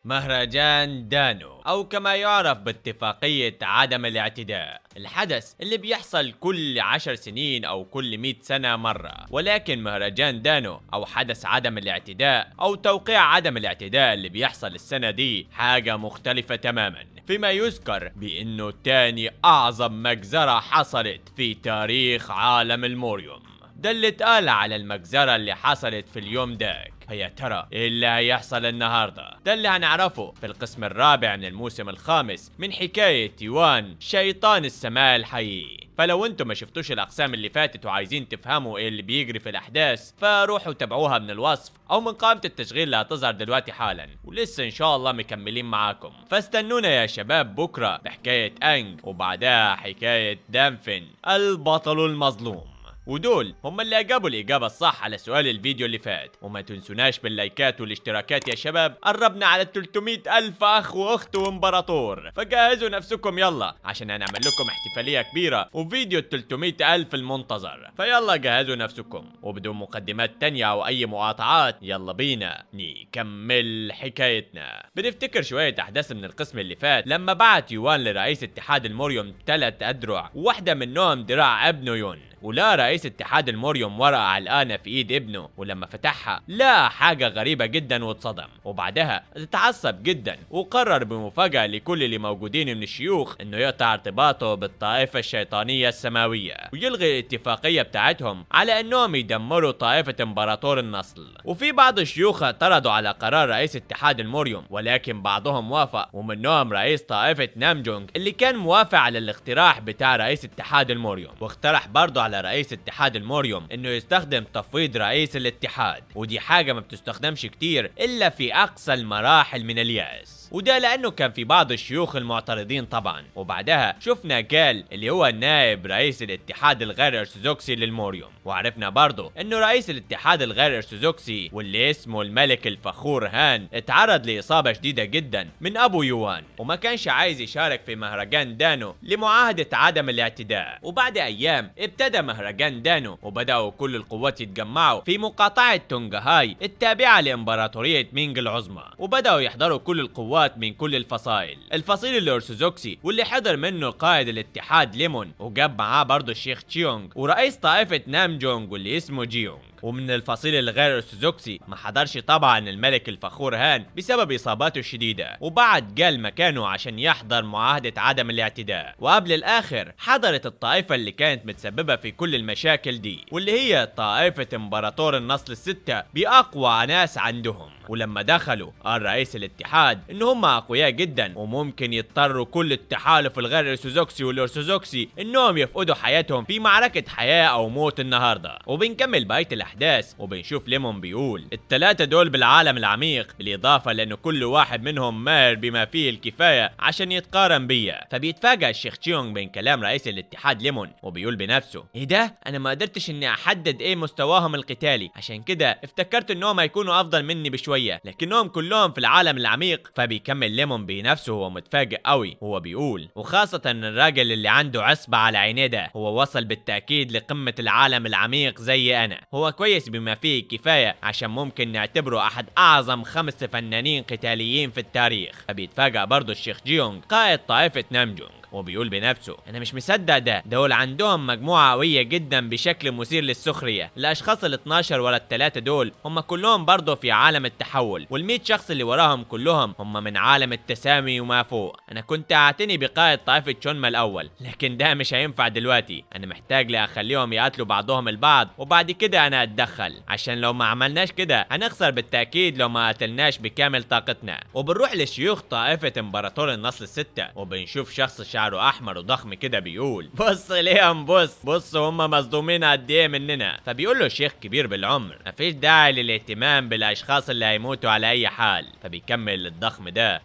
مهرجان دانو أو كما يعرف باتفاقية عدم الاعتداء، الحدث اللي بيحصل كل 10 سنين أو كل 100 سنة مرة. ولكن مهرجان دانو أو حدث عدم الاعتداء أو توقيع عدم الاعتداء اللي بيحصل السنة دي حاجة مختلفة تماما، فيما يذكر بأنه تاني أعظم مجزرة حصلت في تاريخ عالم الموريوم. ده اللي اتقال على المجزرة اللي حصلت في اليوم داك. يا ترى ايه اللي هيحصل النهارده؟ ده اللي هنعرفه في القسم الرابع من الموسم الخامس من حكاية يوان شيطان السماء الحقيقي. فلو انتم ما شفتوش الاقسام اللي فاتت وعايزين تفهموا ايه اللي بيجري في الاحداث، فروحوا تابعوها من الوصف او من قائمة التشغيل اللي هتظهر دلوقتي حالا، ولسه ان شاء الله مكملين معاكم. فاستنونا يا شباب بكرة بحكاية انج وبعدها حكاية دانفن البطل المظلوم. ودول هم اللي اجابوا الاجابه الصح على سؤال الفيديو اللي فات. وما تنسوناش باللايكات والاشتراكات يا شباب، قربنا على 300 الف اخ واخت وامبراطور، فجهزوا نفسكم يلا عشان هنعمل لكم احتفاليه كبيره وفيديو 300 الف المنتظر. فيلا جهزوا نفسكم، وبدون مقدمات تانية او اي مقاطعات يلا بينا نكمل حكايتنا. بنفتكر شويه احداث من القسم اللي فات لما بعت يوان لرئيس اتحاد الموريوم 3 أدرع، وواحده منهم دراع ابنه يون. ولا رئيس اتحاد الموريوم ورقة علقانة في ايد ابنه، ولما فتحها لقى حاجة غريبة جدا واتصدم، وبعدها اتعصب جدا وقرر بمفاجأة لكل اللي موجودين من الشيوخ انه يقطع ارتباطه بالطائفة الشيطانية السماوية ويلغي الاتفاقية بتاعتهم على انهم يدمروا طائفة امبراطور النصل. وفي بعض الشيوخ اعترضوا على قرار رئيس اتحاد الموريوم، ولكن بعضهم وافق، ومنهم رئيس طائفة نامجونج اللي كان موافق على الاقتراح بتاع رئيس اتحاد الموريوم، واقترح برضه على رئيس اتحاد الموريوم انه يستخدم تفويض رئيس الاتحاد، ودي حاجة ما بتستخدمش كتير الا في اقصى المراحل من اليأس، وده لانه كان في بعض الشيوخ المعترضين طبعا. وبعدها شفنا جال اللي هو نائب رئيس الاتحاد الغير ارثوذكسي للموريوم، وعرفنا برضه انه رئيس الاتحاد الغير ارثوذكسي واللي اسمه الملك الفخور هان اتعرض لاصابة شديدة جدا من ابو يوان، وما كانش عايز يشارك في مهرجان دانو لمعاهدة عدم الاعتداء. وبعد ايام ابتدى مهرجان دانو، وبدأوا كل القوات يتجمعوا في مقاطعة تونغهاي التابعة لإمبراطورية مينغ العظمى، وبدأوا يحضروا كل القوات من كل الفصائل، الفصيل الأرثوذكسي واللي حضر منه قائد الاتحاد ليمون، وجاب معاه برضه الشيخ تشيونغ ورئيس طائفة نامجونج واللي اسمه جيونغ. ومن الفصيل الغير ارثوذكسي ما حضرش طبعا الملك الفخور هان بسبب اصاباته الشديده، وبعد جال مكانه عشان يحضر معاهده عدم الاعتداء. وقبل الاخر حضرت الطائفه اللي كانت متسببه في كل المشاكل دي، واللي هي طائفه امبراطور النصل الستة باقوى ناس عندهم. ولما دخلوا قال رئيس الاتحاد ان هم اقوياء جدا وممكن يضطروا كل التحالف الغير ارثوذكسي والارثوذكسي انهم يفقدوا حياتهم في معركه حياه او موت النهارده. وبنكمل بقيه الاحداث وبنشوف ليمون بيقول الثلاثه دول بالعالم العميق، بالاضافه لانه كل واحد منهم ماهر بما فيه الكفايه عشان يتقارن بيا. فبيتفاجئ الشيخ تشيونغ من كلام رئيس الاتحاد ليمون، وبيقول بنفسه ايه ده، انا ما قدرتش اني احدد ايه مستواهم القتالي، عشان كده افتكرت انهم هيكونوا افضل مني بشويه، لكنهم كلهم في العالم العميق. فبيكمل ليمون بنفسه وهو متفاجئ قوي، هو بيقول وخاصة الراجل اللي عنده عصبة على عينيه ده هو وصل بالتأكيد لقمة العالم العميق زي انا، هو كويس بما فيه كفاية عشان ممكن نعتبره احد اعظم 5 فنانين قتاليين في التاريخ. فبيتفاجئ برضه الشيخ جيونغ قائد طائفة نامجونج، وبيقول بنفسه انا مش مصدق دول عندهم مجموعة قوية جدا بشكل مثير للسخرية. الاشخاص ال12 ولا ال3 دول هم كلهم برضه في عالم التحول، وال100 شخص اللي وراهم كلهم هم من عالم التسامي وما فوق. انا كنت اعتني بقائد طائفة شونما الاول، لكن ده مش هينفع دلوقتي، انا محتاج لاخليهم يقاتلوا بعضهم البعض وبعد كده انا اتدخل، عشان لو ما عملناش كده هنخسر بالتأكيد لو ما قاتلناش بكامل طاقتنا. وبنروح لشيوخ طائفة امبراطور النصل الستة، وبنشوف شخص شعره احمر وضخم كده بيقول بص ليهم، بص هم مصدومين قد ايه مننا. فبيقول له شيخ كبير بالعمر مفيش داعي للاهتمام بالاشخاص اللي هيموتوا على اي حال. فبيكمل الضخم ده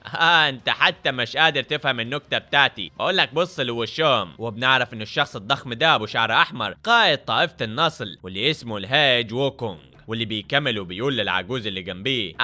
انت حتى مش قادر تفهم النكته بتاعتي، بقول لك بص لوشهم. وبنعرف ان الشخص الضخم ده ابو شعر احمر قائد طائفه النصل واللي اسمه الهاج ووكونغ. واللي بيكمل وبيقول للعجوز اللي جنبيه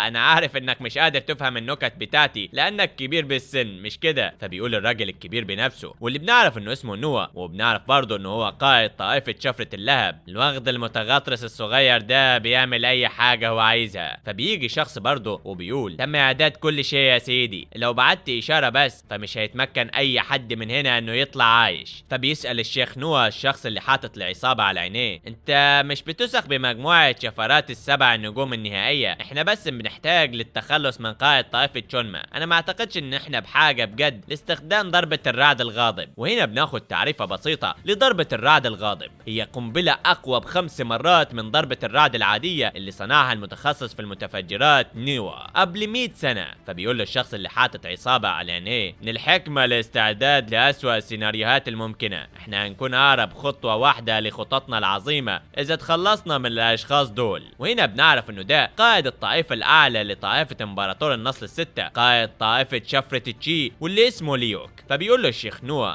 انا عارف انك مش قادر تفهم النكت بتاعتي لانك كبير بالسن مش كده. فبيقول الراجل الكبير بنفسه واللي بنعرف انه اسمه نوا، وبنعرف برضه انه هو قائد طائفة شفرة اللهب، الوغد المتغطرس الصغير ده بيعمل اي حاجة هو عايزها. فبيجي شخص برضه وبيقول تم اعداد كل شيء يا سيدي، لو بعت اشارة بس فمش هيتمكن اي حد من هنا انه يطلع عايش. فبيسأل الشيخ نوا الشخص اللي حاطط العصابة على عينيه انت مش بتثق بمجموعة شفرات السبع النجوم النهائية؟ احنا بس بنحتاج للتخلص من قائد طائفة شونما. انا ما اعتقدش ان احنا بحاجة بجد لاستخدام ضربة الرعد الغاضب. وهنا بناخد تعريفة بسيطة لضربة الرعد الغاضب، هي قنبلة اقوى ب5 مرات من ضربة الرعد العادية اللي صنعها المتخصص في المتفجرات نيوا قبل 100 سنة. فبيقول للشخص اللي حاطط عصابة على عينيه من الحكمة الاستعداد لأسوأ السيناريوهات الممكنة، احنا هنكون اقرب خطوة واحدة لخططنا العظيمة اذا تخلصنا من الاشخاص دول. وهنا بنعرف انه ده قائد الطائفة الاعلى لطائفة امبراطور النسل الستة، قائد طائفة شفرة تشي واللي اسمه ليوك. فبيقول له الشيخ نوا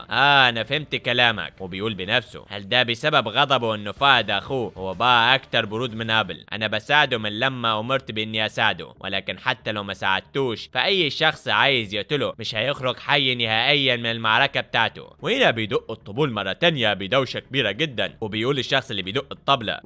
انا فهمت كلامك، وبيقول بنفسه هل ده بسبب غضبه انه فقد اخوه؟ هو بقى اكتر برود من قبل، انا بساعده من لما امرت باني اساعده، ولكن حتى لو ما ساعدتوش فاي شخص عايز يقتله مش هيخرج حي نهائيا من المعركة بتاعته. وهنا بيدق الطبول مرة تانية بدوشة كبيرة جدا، وبيقول الشخص اللي بيدق الطبلة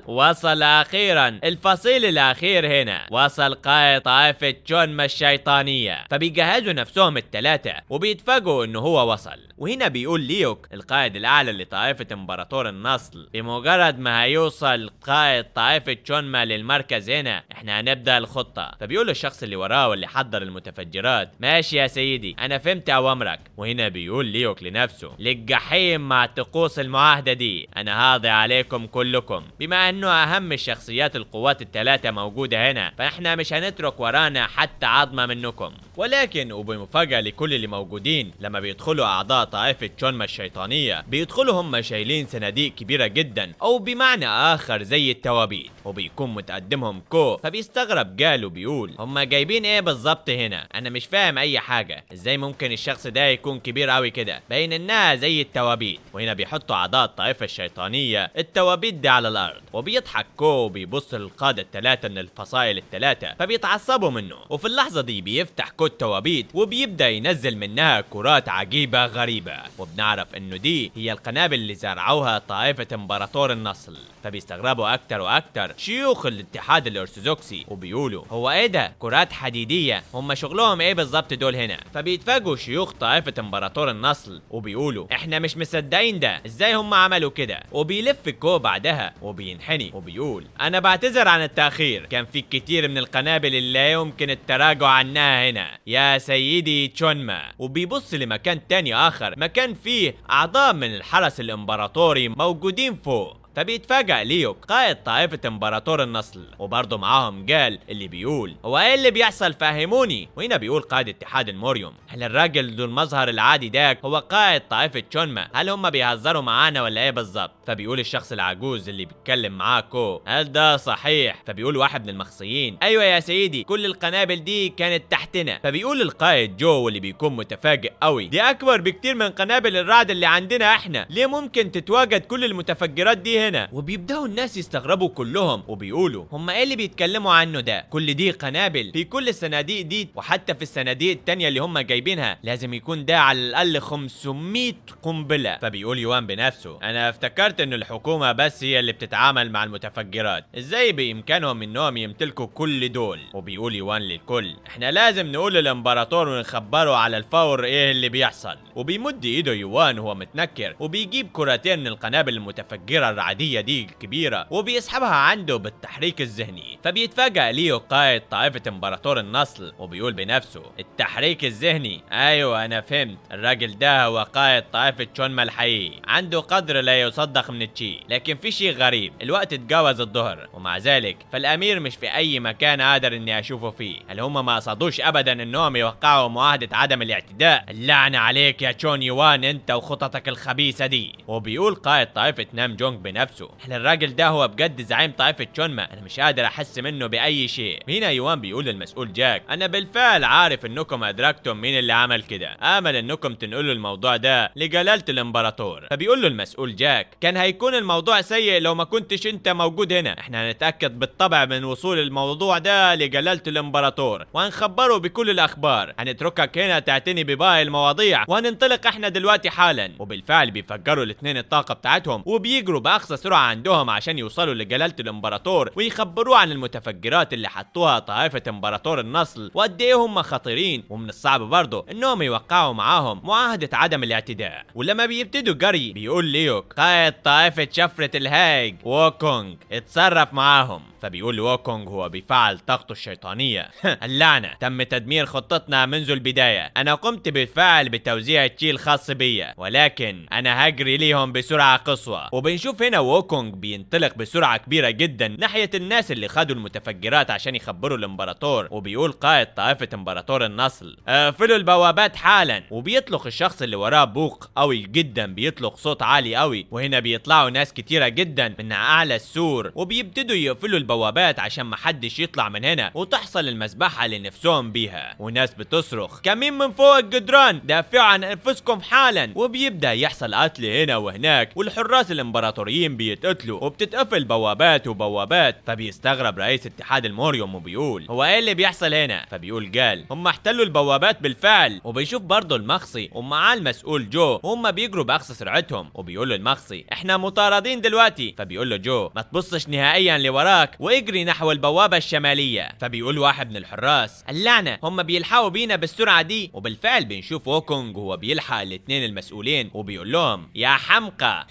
وصل اخيرا الفصيل الاخير، هنا وصل قائد طائفة شونما الشيطانية. فبيجهزوا نفسهم الثلاثة وبيتفاجئوا انه هو وصل. وهنا بيقول ليوك القائد الاعلى لطائفة امبراطور النسل بمجرد ما هيوصل قائد طائفة شونما للمركز هنا احنا هنبدأ الخطة. فبيقول الشخص اللي وراه واللي حضر المتفجرات ماشي يا سيدي انا فهمت اوامرك. وهنا بيقول ليوك لنفسه للجحيم مع طقوس المعاهدة دي، انا هاضي عليكم كلكم. بما انه اهم الشخصيات القوات الثلاثة موجودة هنا فاحنا مش هنترك ورانا حتى عظمة منكم. ولكن وبمفاجأة لكل اللي موجودين لما بيدخلوا اعضاء طائفة شونما الشيطانية بيدخلوا هم شايلين صناديق كبيرة جدا او بمعنى اخر زي التوابيت، وبيكون متقدمهم كو. فبيستغرب قالوا بيقول هم جايبين ايه بالظبط هنا؟ انا مش فاهم اي حاجة، ازاي ممكن الشخص ده يكون كبير قوي كده؟ باين انها زي التوابيت. وهنا بيحطوا اعضاء الطائفة الشيطانية التوابيت دي على الارض، وبيضحك كو وبيبص للقادة الثلاثة من الفصائل الثلاثة فبيتعصبوا منه. وفي اللحظة دي بيفتح كو التوابيت وبيبدأ ينزل منها كرات عجيبة غريبة، وبنعرف انه دي هي القنابل اللي زرعوها طائفة امبراطور النسل. فبيستغربوا اكتر واكتر شيوخ الاتحاد الارثوذكسي وبيقولوا هو ايه ده؟ كرات حديدية، هم شغلهم ايه بالظبط دول هنا؟ فبيتفاجئوا شيوخ طائفة امبراطور النسل وبيقولوا احنا مش مصدقين ده، ازاي هم عملوا كده؟ وبيلف كو بعدها وبينحني وبيقول انا بعتذر عن التأخير، كان في كتير من القنابل اللي لا يمكن التراجع عنها هنا يا سيدي شونما. وبيبص لمكان تاني اخر، مكان فيه اعضاء من الحرس الامبراطوري موجودين فوق. فبيتفاجئ ليوك قائد طائفة امبراطور النسل وبرضه معاهم قال اللي بيقول هو ايه اللي بيحصل فهموني. وهنا بيقول قائد اتحاد الموريوم هل الراجل ذو المظهر العادي ده هو قائد طائفة شونما؟ هل هم بيهزروا معانا ولا ايه بالظبط؟ فبيقول الشخص العجوز اللي بيتكلم معاه كو هل ده صحيح؟ فبيقول واحد من المخصيين ايوه يا سيدي كل القنابل دي كانت تحتنا. فبيقول القائد جو واللي بيكون متفاجئ قوي دي اكبر بكتير من قنابل الرعد اللي عندنا احنا، ليه ممكن تتواجد كل المتفجرات دي هنا؟ وبيبداوا الناس يستغربوا كلهم وبيقولوا هم ايه اللي بيتكلموا عنه ده؟ كل دي قنابل في كل الصناديق دي، وحتى في الصناديق التانية اللي هم جايبينها لازم يكون ده على الاقل 500 قنبلة. فبيقول يوان بنفسه انا افتكرت ان الحكومة بس هي اللي بتتعامل مع المتفجرات، ازاي بامكانهم انهم يمتلكوا كل دول؟ وبيقول يوان للكل احنا لازم نقول للامبراطور ونخبره على الفور ايه اللي بيحصل. وبيمد ايده يوان وهو متنكر وبيجيب كرتين من القنابل المتفجرة العادية دي الكبيرة وبيسحبها عنده بالتحريك الذهني. فبيتفاجأ ليو قائد طائفة امبراطور النسل وبيقول بنفسه التحريك الذهني، ايوه انا فهمت، الراجل ده هو قائد طائفة شونما الحقيقي، عنده قدر لا يصدق من الشي. لكن في شيء غريب، الوقت اتجاوز الظهر ومع ذلك فالامير مش في اي مكان قادر اني اشوفه فيه. هل هم ما قصدوش ابدا انهم يوقعوا معاهدة عدم الاعتداء؟ اللعنة عليك يا تشون يوان انت وخططك الخبيثة دي. وبيقول قائد طائفة نام جونج بنفسه بنفسه هل الراجل ده هو بجد زعيم طائفة شونما؟ انا مش قادر احس منه باي شيء. هنا يوان بيقول للمسؤول جاك انا بالفعل عارف انكم ادركتم مين اللي عمل كده، امل انكم تنقلوا الموضوع ده لجلالة الامبراطور. فبيقول له المسؤول جاك كان هيكون الموضوع سيء لو ما كنتش انت موجود هنا، احنا هنتاكد بالطبع من وصول الموضوع ده لجلالة الامبراطور وهنخبره بكل الاخبار، هنتركك هنا تعتني بباقي المواضيع وهننطلق احنا دلوقتي حالا. وبالفعل بيفجروا الاثنين الطاقة بتاعتهم وبيجروا باقصى سرعة عندهم عشان يوصلوا لجلالة الامبراطور ويخبروه عن المتفجرات اللي حطوها طائفة امبراطور النصل وقد ايه هم خطيرين، ومن الصعب برضه انهم يوقعوا معاهم معاهدة عدم الاعتداء. ولما بيبتدوا جري بيقول ليوك قائد طائفة شفرة الهاج ووكونج اتصرف معاهم. فبيقول ووكونج هو بيفعل طاقته الشيطانية اللعنة تم تدمير خطتنا منذ البداية، انا قمت بالفعل بتوزيع التشي الخاص بيا ولكن انا هجري ليهم بسرعة قصوى. وبنشوف هنا ووكونج بينطلق بسرعة كبيرة جدا ناحية الناس اللي خدوا المتفجرات عشان يخبروا الامبراطور. وبيقول قائد طائفة امبراطور النصل اقفلوا البوابات حالا. وبيطلق الشخص اللي وراه بوق قوي جدا بيطلق صوت عالي قوي، وهنا بيطلعوا ناس كتيرة جدا من اعلى السور وبيبتدوا يقفلوا البوابات عشان محدش يطلع من هنا وتحصل المذبحة اللي نفسهم بيها. وناس بتصرخ كمين من فوق الجدران دافعوا عن انفسكم حالا. وبيبدأ يحصل قتل هنا وهناك والحراس الامبراطوريين بيتقتلوا وبتتقفل بوابات وبوابات. فبيستغرب رئيس اتحاد الموريوم وبيقول هو ايه اللي بيحصل هنا؟ فبيقول قال هم احتلوا البوابات بالفعل. وبيشوف برضه المخصي ومعاه المسؤول جو وهم بيجروا باقصى سرعتهم. وبيقول له المخصي احنا مطاردين دلوقتي. فبيقول له جو ما تبصش نهائيا لوراك واجري نحو البوابة الشمالية. فبيقول واحد من الحراس اللعنة هم بيلحقوا بينا بالسرعة دي. وبالفعل بنشوف ووكونج وهو بيلحق الاثنين المسؤولين وبيقول لهم يا حمقى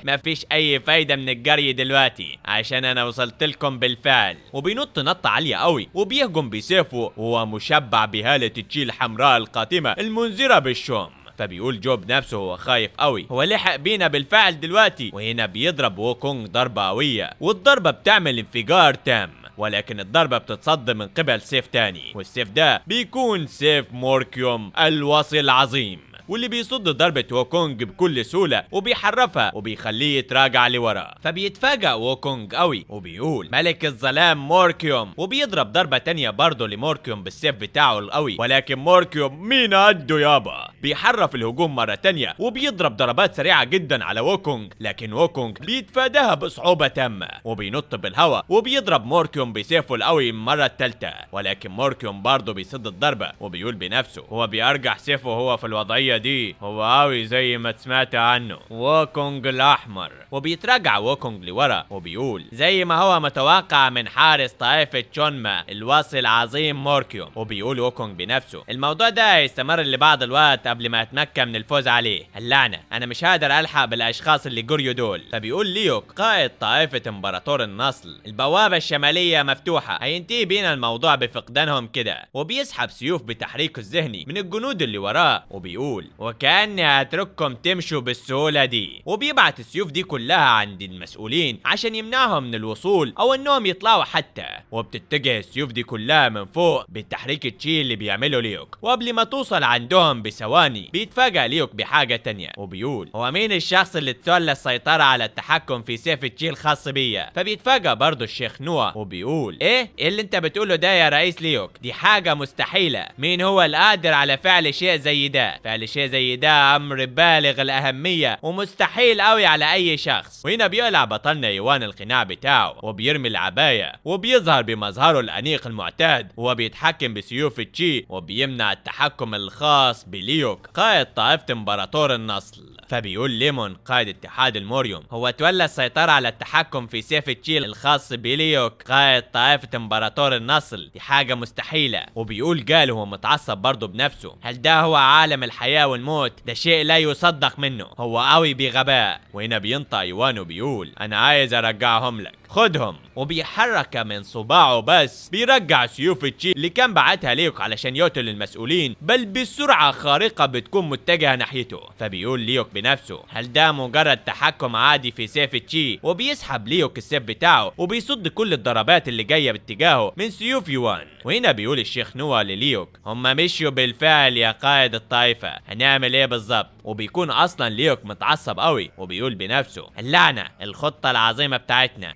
ما فيش اي فايدة من الجري دلوقتي عشان انا وصلت لكم بالفعل. وبينط نطة عالية قوي وبيهجم بسيفه وهو مشبع بهالة التشي الحمراء القاتمة المنذرة بالشوم. فبيقول جو بنفسه هو خايف قوي هو لحق بينا بالفعل دلوقتي. وهنا بيضرب ووكونج ضربة قوية والضربة بتعمل انفجار تام، ولكن الضربة بتتصد من قبل سيف تاني والسيف ده بيكون سيف موركيوم الوصي العظيم واللي بيصد ضربة ووكونج بكل سهولة وبيحرفها وبيخليه يتراجع لورا. فبيتفاجأ ووكونج قوي وبيقول ملك الظلام موركيوم وبيضرب ضربة تانية برضه لموركيوم بالسيف بتاعه القوي، ولكن موركيوم مين قده يابا بيحرف الهجوم مرة تانية وبيضرب ضربات سريعة جدا على ووكونج، لكن ووكونج بيتفاداها بصعوبة تامة وبينط بالهواء وبيضرب موركيوم بسيفه القوي المرة التالتة، ولكن موركيوم برضه بيصد الضربة وبيقول بنفسه هو بيرجع سيفه هو في الوضعية دي هو قوي زي ما سمعت عنه ووكونج الاحمر. وبيتراجع ووكونج لورا وبيقول زي ما هو متوقع من حارس طائفة شونما الوصي العظيم موركيوم. وبيقول ووكونج بنفسه الموضوع ده هيستمر لبعض الوقت قبل ما اتمكن من الفوز عليه، اللعنة انا مش قادر الحق بالاشخاص اللي جريوا دول. فبيقول ليوك قائد طائفة امبراطور النصل البوابة الشمالية مفتوحة هينتهي بينا الموضوع بفقدانهم كده. وبيسحب سيوف بتحريكه الذهني من الجنود اللي وراه وبيقول وكأني هترككم تمشوا بالسهولة دي. وبيبعت السيوف دي كلها عند المسؤولين عشان يمنعهم من الوصول او انهم يطلعوا حتى. وبتتجه السيوف دي كلها من فوق بالتحريك التشي اللي بيعمله ليوك، وقبل ما توصل عندهم بثواني بيتفاجأ ليوك بحاجة تانية وبيقول هو مين الشخص اللي تولى السيطرة على التحكم في سيف التشي الخاص بيا؟ فبيتفاجأ برضه الشيخ نوح وبيقول ايه اللي انت بتقوله ده يا رئيس ليوك؟ دي حاجة مستحيلة، مين هو القادر على فعل شيء زي ده؟ فعل شيء زي ده امر بالغ الاهمية ومستحيل قوي على اي شخص. وهنا بيقلع بطلنا يوان القناع بتاعه وبيرمي العباية وبيظهر بمظهره الانيق المعتاد وبيتحكم بسيوف التشي وبيمنع التحكم الخاص بليوك قائد طائفة امبراطور النصل. فبيقول ليمون قائد اتحاد الموريوم هو تولى السيطرة على التحكم في سيف التشي الخاص بليوك قائد طائفة امبراطور النصل، دي حاجة مستحيلة. وبيقول قال هو متعصب برضه بنفسه هل ده هو عالم الحياة والموت؟ ده شيء لا يصدق منه، هو قوي بغباء. وهنا بينطق يوان وبيقول انا عايز ارجعهم لك. خدهم. وبيحرك من صباعه بس بيرجع سيوف تشي اللي كان بعتها ليوك علشان يقتل المسؤولين، بل بسرعة خارقة بتكون متجهة ناحيته. فبيقول ليوك بنفسه هل ده مجرد تحكم عادي في سيف تشي؟ وبيسحب ليوك السيف بتاعه وبيصد كل الضربات اللي جاية باتجاهه من سيوف يوان. وهنا بيقول الشيخ نوا لليوك هم مشيوا بالفعل يا قائد الطائفة، هنعمل ايه بالظبط؟ وبيكون اصلا ليوك متعصب قوي وبيقول بنفسه اللعنة الخطة العظيمة بتاعتنا.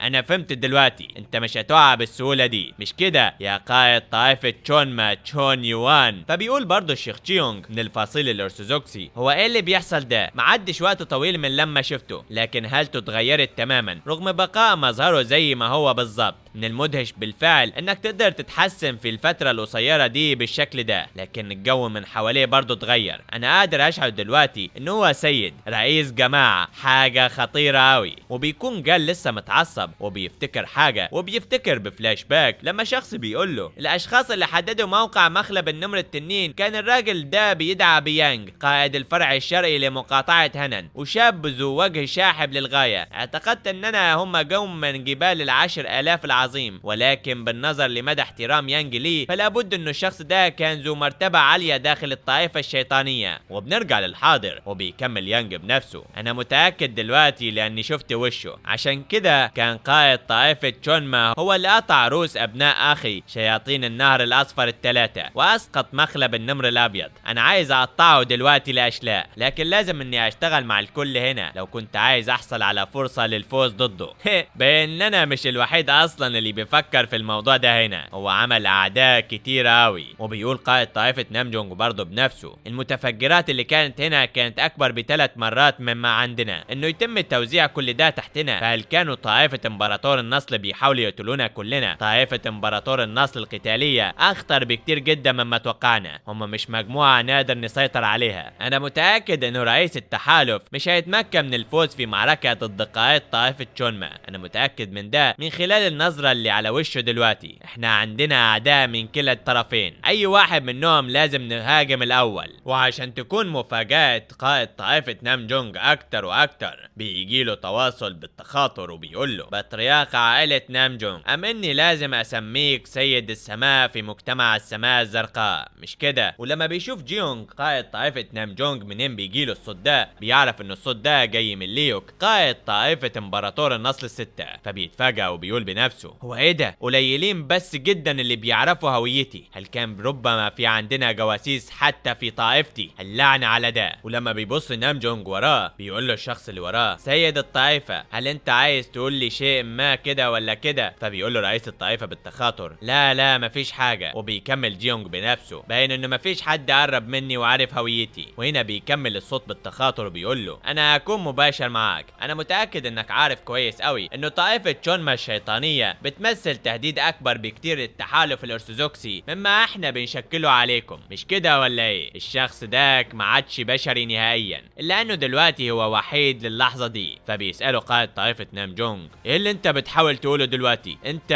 انا فهمت دلوقتي، انت مش هتقع بالسهولة دي مش كده يا قائد طائفة تشونما تشون يوان. فبيقول برضه الشيخ تشيونغ من الفصيل الارثوذكسي هو ايه اللي بيحصل ده؟ معدش وقت طويل من لما شفته، لكن هالته اتغيرت تماما رغم بقاء مظهره زي ما هو بالظبط. من المدهش بالفعل انك تقدر تتحسن في الفترة القصيرة دي بالشكل ده، لكن الجو من حواليه برضه اتغير. انا قادر اشعر دلوقتي ان هو سيد رئيس جماعة، حاجة خطيرة اوي. وبيكون جال لسه متعصب وبيفتكر حاجة، وبيفتكر بفلاش باك لما شخص بيقول له الاشخاص اللي حددوا موقع مخلب النمر التنين كان الراجل ده بيدعى بيانج قائد الفرع الشرقي لمقاطعة هنن، وشاب ذو وجه شاحب للغاية. اعتقدت اننا هم قوم من جبال ال10,000 العظيم، ولكن بالنظر لمدى احترام يانج لي فلا بد انه الشخص ده كان ذو مرتبة عالية داخل الطائفة الشيطانية. وبنرجع للحاضر وبيكمل يانج بنفسه انا متأكد دلوقتي لاني شفت وشه، عشان كده كان قائد طائفة تشونما هو اللي قطع رؤوس ابناء اخي شياطين النهر الاصفر الثلاثة واسقط مخلب النمر الابيض. انا عايز اقطعه دلوقتي لاشلاء، لكن لازم اني اشتغل مع الكل هنا لو كنت عايز احصل على فرصة للفوز ضده. بان انا مش الوحيد اصلا اللي بيفكر في الموضوع ده هنا، هو عمل اعداء كتير قوي. وبيقول قائد طائفة نامجونج برضه بنفسه المتفجرات اللي كانت هنا كانت اكبر ب3 مرات مما عندنا، انه يتم توزيع كل ده تحتنا. فهل كانوا طائفة امبراطور النصل بيحاولوا يقتلونا كلنا؟ طائفة امبراطور النصل القتالية اخطر بكتير جدا مما توقعنا، هم مش مجموعة نقدر نسيطر عليها. انا متأكد انه رئيس التحالف مش هيتمكن من الفوز في معركة ضد قائد طائفة تشونما، انا متأكد من ده من خلال النظرة اللي على وشه دلوقتي. احنا عندنا اعداء من كلا الطرفين، اي واحد منهم لازم نهاجم الاول. وعشان تكون مفاجأة قائد طائفة نامجونج اكتر واكتر بيجيله تواصل بالتخاطر وبيقول له بطريرك عائلة نامجونج ام اني لازم اسميك سيد السماء في مجتمع السماء الزرقاء مش كده؟ ولما بيشوف جيونج قائد طائفة نامجونج منين بيجيله الصوت ده بيعرف ان الصوت ده جاي من ليوك قائد طائفة امبراطور النصل الستة. فبيتفاجأ وبيقول بنفسه هو ايه ده؟ قليلين بس جدا اللي بيعرفوا هويتي، هل كان ربما في عندنا جواسيس حتى في طائفتي؟ اللعنة على ده. ولما بيبص نامجونج وراه بيقول له الشخص اللي وراه سيد الطائفة هل انت عايز تقول لي شيء ما كده ولا كده؟ فبيقول له رئيس الطائفة بالتخاطر لا مفيش حاجة. وبيكمل جيونج بنفسه باين انه مفيش حد قرب مني وعارف هويتي. وهنا بيكمل الصوت بالتخاطر وبيقول له انا هكون مباشر معاك، انا متأكد انك عارف كويس قوي انه طائفة تشونما الشيطانية بتمثل تهديد اكبر بكتير للتحالف الارثوذكسي مما احنا بنشكله عليكم مش كده ولا ايه؟ الشخص داك ما عادش بشري نهائيا الا انه دلوقتي هو وحيد للحظة دي. فبيسأله قائد طائفة نامجونج ايه اللي انت بتحاول تقوله دلوقتي انت؟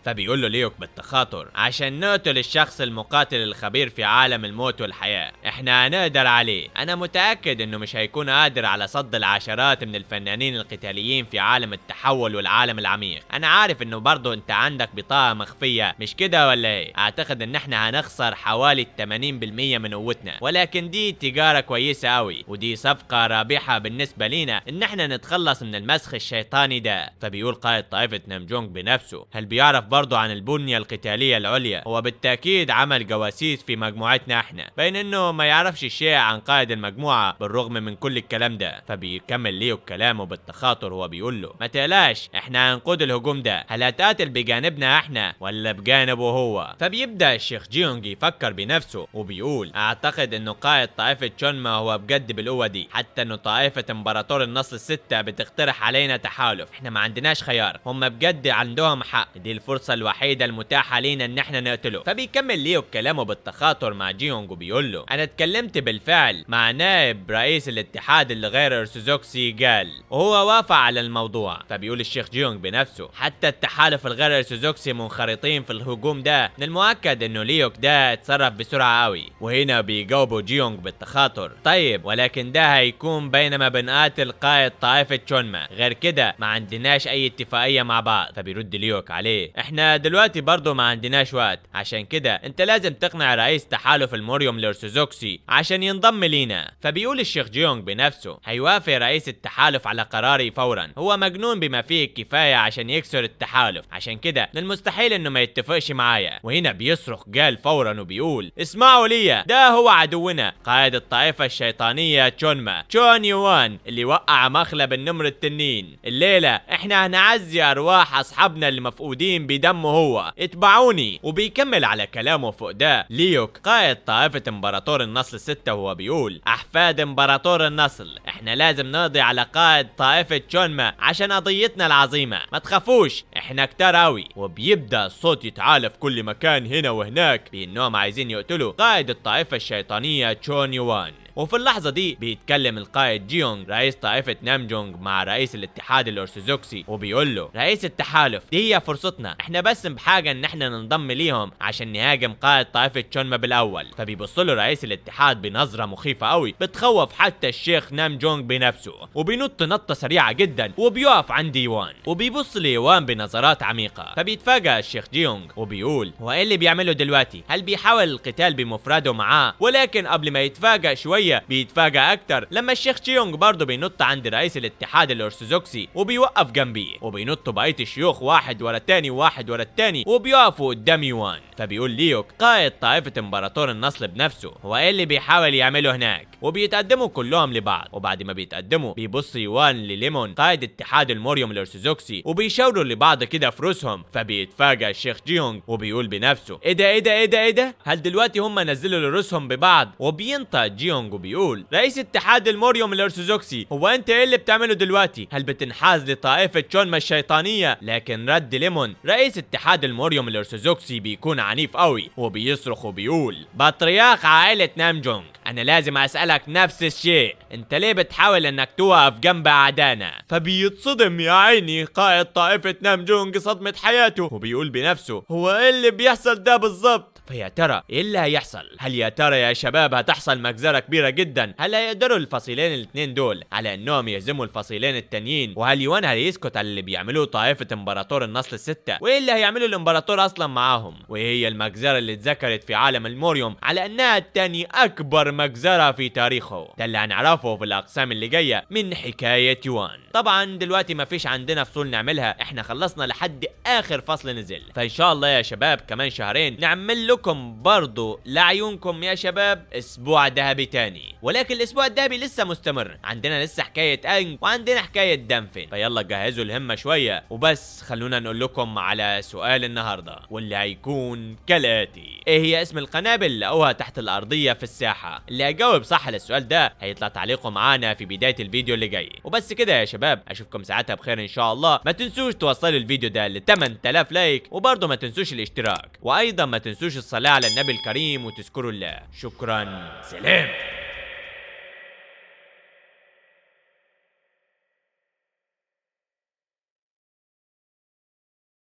فبيقول له ليوك بالتخاطر عشان نقتل الشخص المقاتل الخبير في عالم الموت والحياة احنا هنقدر عليه. انا متأكد انه مش هيكون قادر على صد العشرات من الفنانين القتاليين في عالم التحول والعالم العميق. انا عارف انه برضو انت عندك بطاقة مخفية مش كده ولا ايه؟ اعتقد ان احنا هنخسر حوالي 80% من قوتنا، ولكن دي تجارة كويسة قوي ودي صفقة رابحة بالنسبة لينا ان احنا نتخلص من المسخ الشيطاني ده. فبيقول قائد طائفة نامجونج بنفسه هل بيعرف برضو عن البنية القتالية العليا؟ هو بالتأكيد عمل جواسيس في مجموعتنا احنا، بين انه ما يعرفش شيء عن قائد المجموعة بالرغم من كل الكلام ده. فبيكمل ليو كلامه بالتخاطر وهو بيقول له ما تقلقش احنا هنقود الهجوم ده، هل هتقاتل بجانبنا احنا ولا بجانبه هو؟ فبيبدأ الشيخ جيونج يفكر بنفسه وبيقول اعتقد انه قائد طائفة تشونما هو بجد بالقوة دي، حتى انه طائفة امبراطور النصل الستة بتقترح علينا تحالف، احنا ما عندناش خيار، هم بجد عندهم حق، دي الفرصة الوحيدة المتاحة لينا ان احنا نقتله. فبيكمل ليو كلامه بالتخاطر مع جيونج وبيقول له انا اتكلمت بالفعل مع نائب رئيس الاتحاد الغير ارثوذكسي جال وهو وافق على الموضوع. فبيقول الشيخ جيونج بنفسه حتى التحالف تحالف الغير ارثوذكسي منخرطين في الهجوم ده، من المؤكد انه ليوك ده اتصرف بسرعة قوي. وهنا بيجاوبوا جيونج بالتخاطر، طيب ولكن ده هيكون بينما بنقاتل قائد طائفة شونما، غير كده ما عندناش اي اتفاقية مع بعض. فبيرد ليوك عليه، احنا دلوقتي برضو ما عندناش وقت، عشان كده انت لازم تقنع رئيس تحالف الموريوم الارثوذكسي عشان ينضم لينا. فبيقول الشيخ جيونج بنفسه، هيوافق رئيس التحالف على قراري فورا، هو مجنون بما فيه الكفاية عشان يكسر التحالف، عشان كده من المستحيل انه ما يتفقش معايا. وهنا بيصرخ جال فورا وبيقول، اسمعوا ليا، ده هو عدونا قائد الطائفة الشيطانية تشونما، تشون يوان، اللي وقع مخلب النمر التنين. الليلة احنا هنعزي ارواح اصحابنا اللي مفقودين بدمه هو، اتبعوني. وبيكمل على كلامه فوق ده ليوك قائد طائفة امبراطور النصل 6 وهو بيقول، احفاد امبراطور النصل، احنا لازم نقضي على قائد طائفة شونما عشان قضيتنا العظيمة، ما تخافوش احنا كتار اوي. وبيبدأ الصوت يتعالى في كل مكان هنا وهناك بانهم عايزين يقتلوا قائد الطائفة الشيطانية تشون يوان. وفي اللحظة دي بيتكلم القائد جيونج رئيس طائفة نامجونج مع رئيس الاتحاد الارثوذكسي وبيقول له، رئيس التحالف، دي هي فرصتنا، احنا بس بحاجة ان احنا ننضم ليهم عشان نهاجم قائد طائفة شونما بالاول. فبيبص له رئيس الاتحاد بنظرة مخيفة قوي بتخوف حتى الشيخ نامجونج بنفسه، وبينط نطة سريعة جدا وبيقف عند يوان وبيبص ليوان بنظرات عميقة. فبيتفاجأ الشيخ جيونج وبيقول، هو ايه اللي بيعمله دلوقتي؟ هل بيحاول القتال بمفرده معاه؟ ولكن قبل ما يتفاجأ شوية بيتفاجأ اكتر لما الشيخ تشيونج برضه بينط عند رئيس الاتحاد الارثوذكسي وبيوقف جنبيه، وبينطوا بقية الشيوخ واحد ورا التاني واحد ورا التاني وبيقفوا قدام يوان. فبيقول ليوك قائد طائفة امبراطور النصل بنفسه، هو ايه اللي بيحاول يعمله هناك؟ وبيتقدموا كلهم لبعض، وبعد ما بيتقدموا بيبص يوان لليمون قائد اتحاد الموريوم الارثوذكسي وبيشاوروا لبعض كده في روسهم. فبيتفاجأ الشيخ جيونج وبيقول بنفسه، ايه ده ايه ده ايه ده ايه ده؟ هل دلوقتي هم نزلوا لروسهم ببعض؟ وبينطق جيونج وبيقول، رئيس اتحاد الموريوم الارثوذكسي، هو انت ايه اللي بتعمله دلوقتي؟ هل بتنحاز لطائفة شونما الشيطانية؟ لكن رد ليمون رئيس اتحاد الموريوم الارثوذكسي بيكون عنيف قوي وبيصرخ وبيقول، بطرياق عائلة نامجونج، انا لازم اسألك نفس الشيء، انت ليه بتحاول انك توقف جنب اعدانا؟ فبيتصدم يا عيني قائد طائفة نامجونج صدمة حياته وبيقول بنفسه، هو ايه اللي بيحصل ده بالظبط؟ فيا ترى ايه اللي هيحصل؟ هل يا ترى يا شباب هتحصل مجزرة كبيرة جدا؟ هل هيقدروا الفصيلين الاثنين دول على انهم يهزموا الفصيلين التانيين؟ وهل يوان هيسكت على اللي بيعملوه طائفة امبراطور النصل 6؟ وايه اللي هيعملوا الامبراطور اصلا معاهم؟ وايه هي المجزرة اللي اتذكرت في عالم الموريوم على انها تاني اكبر مجزرة في تاريخه؟ ده اللي هنعرفه في الاقسام اللي جاية من حكاية يوان. طبعا دلوقتي مفيش عندنا فصول نعملها، احنا خلصنا لحد اخر فصل نزل، فان شاء الله يا شباب كمان شهرين نعمل لكم برضو لعيونكم يا شباب اسبوع ذهبي تاني. ولكن الاسبوع الذهبي لسه مستمر، عندنا لسه حكاية انج وعندنا حكاية دنفن، فيلا جهزوا الهمة شوية. وبس خلونا نقول لكم على سؤال النهاردة واللي هيكون كالاتي، ايه هي اسم القنابل اللي لقوها تحت الارضية في الساحة؟ اللي هيجاوب صح للسؤال ده هيطلع تعليقه معانا في بداية الفيديو اللي جاي. وبس كده يا شباب، اشوفكم ساعتها بخير ان شاء الله. ما تنسوش توصلوا الفيديو ده ل 8000 لايك، وبرضه ما تنسوش الاشتراك، وايضا ما تنسوش الصلاة على النبي الكريم وتذكروا الله. شكرا، سلام.